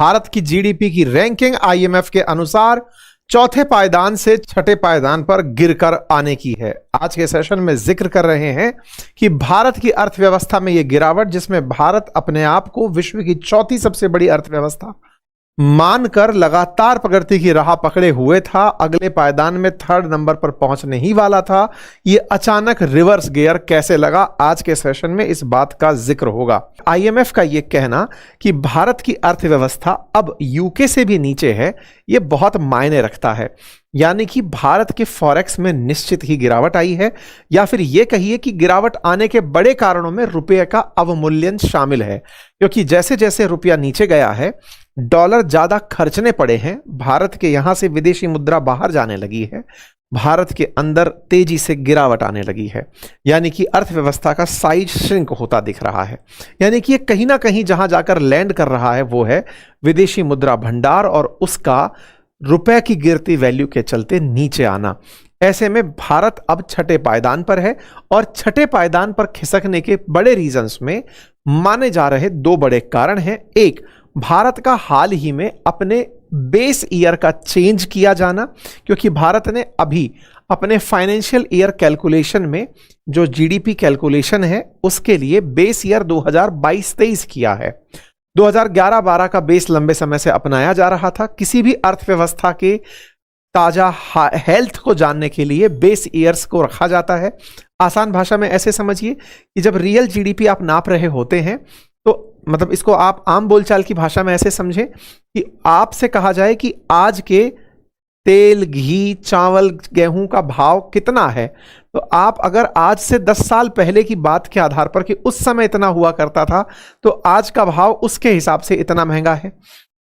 भारत की जीडीपी की ranking IMF के अनुसार चौथे पायदान से छठे पायदान पर गिरकर आने की है। आज के सेशन में जिक्र कर रहे हैं कि भारत की अर्थव्यवस्था में यह गिरावट, जिसमें भारत अपने आप को विश्व की चौथी सबसे बड़ी अर्थव्यवस्था मानकर लगातार प्रगति की राह पकड़े हुए था, अगले पायदान में थर्ड नंबर पर पहुंचने ही वाला था। यह अचानक रिवर्स गियर कैसे लगा, आज के सेशन में इस बात का जिक्र होगा। आईएमएफ का यह कहना कि भारत की अर्थव्यवस्था अब यूके से भी नीचे है, यह बहुत मायने रखता है। यानी कि भारत के फॉरेक्स में निश्चित ही गिरावट आई है, या फिर यह कहिए कि गिरावट आने के बड़े कारणों में रुपये का अवमूल्यन शामिल है, क्योंकि जैसे जैसे रुपया नीचे गया है डॉलर ज्यादा खर्चने पड़े हैं, भारत के यहां से विदेशी मुद्रा बाहर जाने लगी है, भारत के अंदर तेजी से गिरावट आने लगी है। यानी कि अर्थव्यवस्था का साइज श्रिंक होता दिख रहा है। यानी कि ये कहीं ना कहीं जहां जाकर लैंड कर रहा है वो है विदेशी मुद्रा भंडार और उसका रुपए की गिरती वैल्यू के चलते नीचे आना। ऐसे में भारत अब छठे पायदान पर है और छठे पायदान पर खिसकने के बड़े रीजंस में माने जा रहे दो बड़े कारण हैं। एक, भारत का हाल ही में अपने बेस ईयर का चेंज किया जाना, क्योंकि भारत ने अभी अपने फाइनेंशियल ईयर कैलकुलेशन में जो जीडीपी कैलकुलेशन है उसके लिए बेस ईयर 2022-23 किया है। 2011-12 का बेस लंबे समय से अपनाया जा रहा था। किसी भी अर्थव्यवस्था के ताजा हेल्थ को जानने के लिए बेस ईयर्स को रखा जाता है। आसान भाषा में ऐसे समझिए कि जब रियल जीडीपी आप नाप रहे होते हैं तो मतलब इसको आप आम बोलचाल की भाषा में ऐसे समझें कि आपसे कहा जाए कि आज के तेल, घी, चावल, गेहूं का भाव कितना है, तो आप अगर आज से 10 साल पहले की बात के आधार पर कि उस समय इतना हुआ करता था तो आज का भाव उसके हिसाब से इतना महंगा है,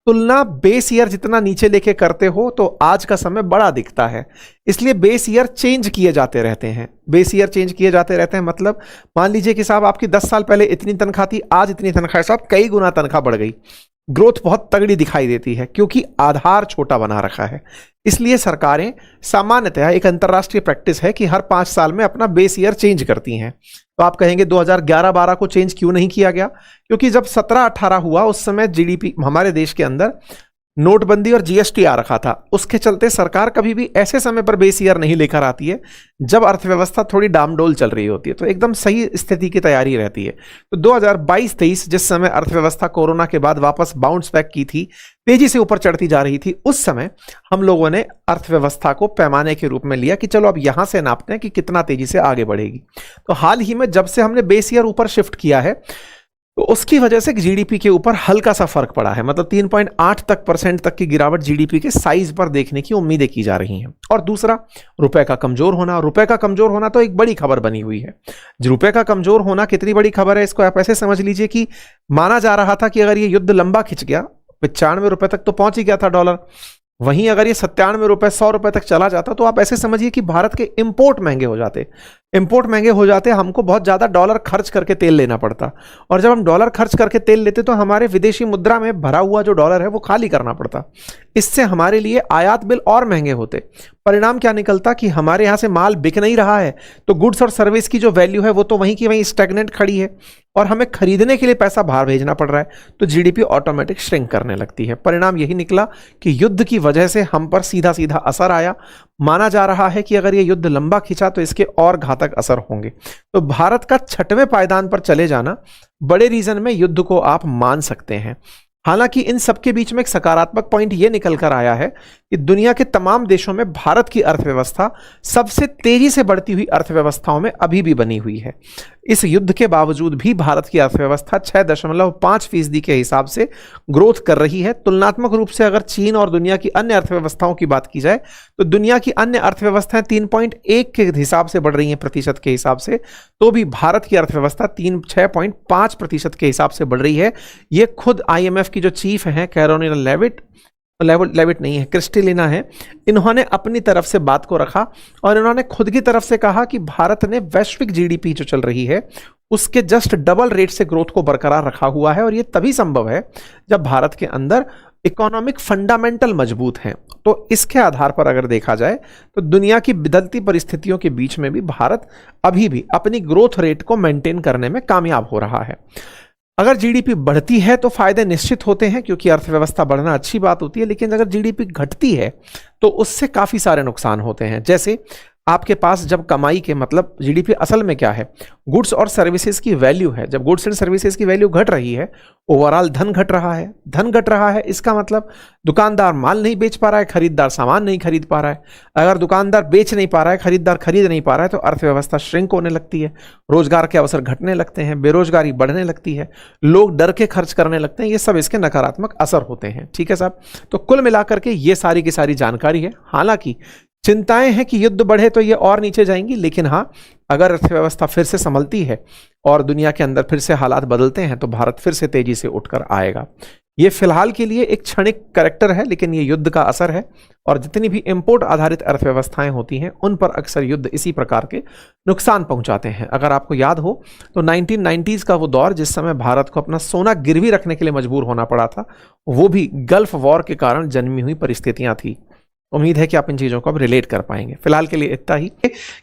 तुलना बेस ईयर जितना नीचे लेके करते हो तो आज का समय बड़ा दिखता है। इसलिए बेस ईयर चेंज किए जाते रहते हैं। बेस ईयर चेंज किए जाते रहते हैं मतलब मान लीजिए कि साहब आपकी 10 साल पहले इतनी तनख्वाह थी, आज इतनी तनख्वाह है, साहब कई गुना तनख्वाह बढ़ गई। ग्रोथ बहुत तगड़ी दिखाई देती है क्योंकि आधार छोटा बना रखा है। इसलिए सरकारें सामान्यतः, एक अंतर्राष्ट्रीय प्रैक्टिस है कि हर 5 साल में अपना बेस ईयर चेंज करती हैं। तो आप कहेंगे 2011-12 को चेंज क्यों नहीं किया गया? क्योंकि जब 17-18 हुआ उस समय जीडीपी हमारे देश के अंदर नोटबंदी और जीएसटी आ रखा था। उसके चलते सरकार कभी भी ऐसे समय पर बेस ईयर नहीं लेकर आती है जब अर्थव्यवस्था थोड़ी डामडोल चल रही होती है, तो एकदम सही स्थिति की तैयारी रहती है। तो 2022-23 जिस समय अर्थव्यवस्था कोरोना के बाद वापस बाउंस बैक की थी, तेजी से ऊपर चढ़ती जा रही थी, उस समय हम लोगों ने अर्थव्यवस्था को पैमाने के रूप में लिया कि चलो अब यहां से नापते हैं कि कितना तेजी से आगे बढ़ेगी। तो हाल ही में जब से हमने बेस ईयर ऊपर शिफ्ट किया है तो उसकी वजह से जीडीपी के ऊपर हल्का सा फर्क पड़ा है। मतलब 3.8% तक की गिरावट जीडीपी के साइज पर देखने की उम्मीदें की जा रही हैं। और दूसरा, रुपए का कमजोर होना। रुपए का कमजोर होना तो एक बड़ी खबर बनी हुई है। रुपए का कमजोर होना कितनी बड़ी खबर है, इसको आप ऐसे समझ लीजिए कि माना जा रहा था कि अगर ये युद्ध लंबा खिंच गया, 95 रुपए तक तो पहुंच ही गया था डॉलर, वहीं अगर ये 97 रुपए 100 रुपए तक चला जाता तो आप ऐसे समझिए कि भारत के इंपोर्ट महंगे हो जाते। इंपोर्ट महंगे हो जाते, हमको बहुत ज्यादा डॉलर खर्च करके तेल लेना पड़ता, और जब हम डॉलर खर्च करके तेल लेते तो हमारे विदेशी मुद्रा में भरा हुआ जो डॉलर है वो खाली करना पड़ता। इससे हमारे लिए आयात बिल और महंगे होते। परिणाम क्या निकलता कि हमारे यहां से माल बिक नहीं रहा है तो गुड्स और सर्विस की जो वैल्यू है वो तो वहीं की वहीं स्टैग्नेंट खड़ी है और हमें खरीदने के लिए पैसा बाहर भेजना पड़ रहा है, तो जीडीपी ऑटोमेटिक श्रिंक करने लगती है। परिणाम यही निकला कि युद्ध की वजह से हम पर सीधा सीधा असर आया। माना जा रहा है कि अगर ये युद्ध लंबा खिंचा तो इसके और घातक असर होंगे। तो भारत का छठवें पायदान पर चले जाना बड़े रीजन में युद्ध को आप मान सकते हैं। हालांकि इन सबके बीच में एक सकारात्मक पॉइंट यह निकल कर आया है कि दुनिया के तमाम देशों में भारत की अर्थव्यवस्था सबसे तेजी से बढ़ती हुई अर्थव्यवस्थाओं में अभी भी बनी हुई है। इस युद्ध के बावजूद भी भारत की अर्थव्यवस्था 6.5% के हिसाब से ग्रोथ कर रही है। तुलनात्मक रूप से अगर चीन और दुनिया की अन्य अर्थव्यवस्थाओं की बात की जाए तो दुनिया की अन्य अर्थव्यवस्थाएं 3.1 के हिसाब से बढ़ रही हैं प्रतिशत के हिसाब से, तो भी भारत की अर्थव्यवस्था 6.5% के हिसाब से बढ़ रही है। ये खुद आईएमएफ की जो चीफ हैं कैरोलिना लेविट नहीं है, क्रिस्टलिना है, इन्होंने अपनी तरफ से बात को रखा और इन्होंने खुद की तरफ से कहा कि भारत ने वैश्विक जीडीपी जो चल रही है उसके जस्ट डबल रेट से ग्रोथ को बरकरार रखा हुआ है, और यह तभी संभव है जब भारत के अंदर इकोनॉमिक फंडामेंटल मजबूत हैं। तो इसके आधार पर अगर देखा जाए तो दुनिया की बदलती परिस्थितियों के बीच में भी भारत अभी भी अपनी ग्रोथ रेट को मेंटेन करने में कामयाब हो रहा है। अगर जीडीपी बढ़ती है तो फायदे निश्चित होते हैं, क्योंकि अर्थव्यवस्था बढ़ना अच्छी बात होती है, लेकिन अगर जीडीपी घटती है तो उससे काफी सारे नुकसान होते हैं। जैसे आपके पास जब कमाई के मतलब जीडीपी असल में क्या है, गुड्स और सर्विसेज की वैल्यू है। जब गुड्स एंड सर्विसेज की वैल्यू घट रही है, ओवरऑल धन घट रहा है। धन घट रहा है इसका मतलब दुकानदार माल नहीं बेच पा रहा है, खरीदार सामान नहीं खरीद पा रहा है। अगर दुकानदार बेच नहीं पा रहा है, खरीदार खरीद नहीं पा रहा है, तो अर्थव्यवस्था श्रिंक होने लगती है, रोजगार के अवसर घटने लगते हैं, बेरोजगारी बढ़ने लगती है, लोग डर के खर्च करने लगते हैं। ये सब इसके नकारात्मक असर होते हैं। ठीक है साहब, तो कुल मिलाकर के ये सारी की सारी जानकारी है। हालांकि चिंताएं हैं कि युद्ध बढ़े तो ये और नीचे जाएंगी, लेकिन हाँ, अगर अर्थव्यवस्था फिर से संभलती है और दुनिया के अंदर फिर से हालात बदलते हैं तो भारत फिर से तेजी से उठकर आएगा। ये फिलहाल के लिए एक क्षणिक कैरेक्टर है, लेकिन ये युद्ध का असर है। और जितनी भी इंपोर्ट आधारित अर्थव्यवस्थाएं होती हैं उन पर अक्सर युद्ध इसी प्रकार के नुकसान पहुंचाते हैं। अगर आपको याद हो तो 1990s का वो दौर जिस समय भारत को अपना सोना गिरवी रखने के लिए मजबूर होना पड़ा था, वो भी गल्फ वॉर के कारण जन्मी हुई परिस्थितियां थी। उम्मीद है कि आप इन चीजों को अब रिलेट कर पाएंगे। फिलहाल के लिए इतना ही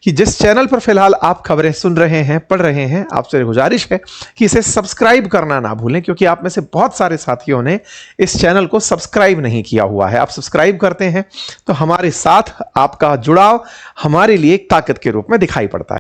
कि जिस चैनल पर फिलहाल आप खबरें सुन रहे हैं, पढ़ रहे हैं, आपसे गुजारिश है कि इसे सब्सक्राइब करना ना भूलें, क्योंकि आप में से बहुत सारे साथियों ने इस चैनल को सब्सक्राइब नहीं किया हुआ है। आप सब्सक्राइब करते हैं तो हमारे साथ आपका जुड़ाव हमारे लिए एक ताकत के रूप में दिखाई पड़ता है।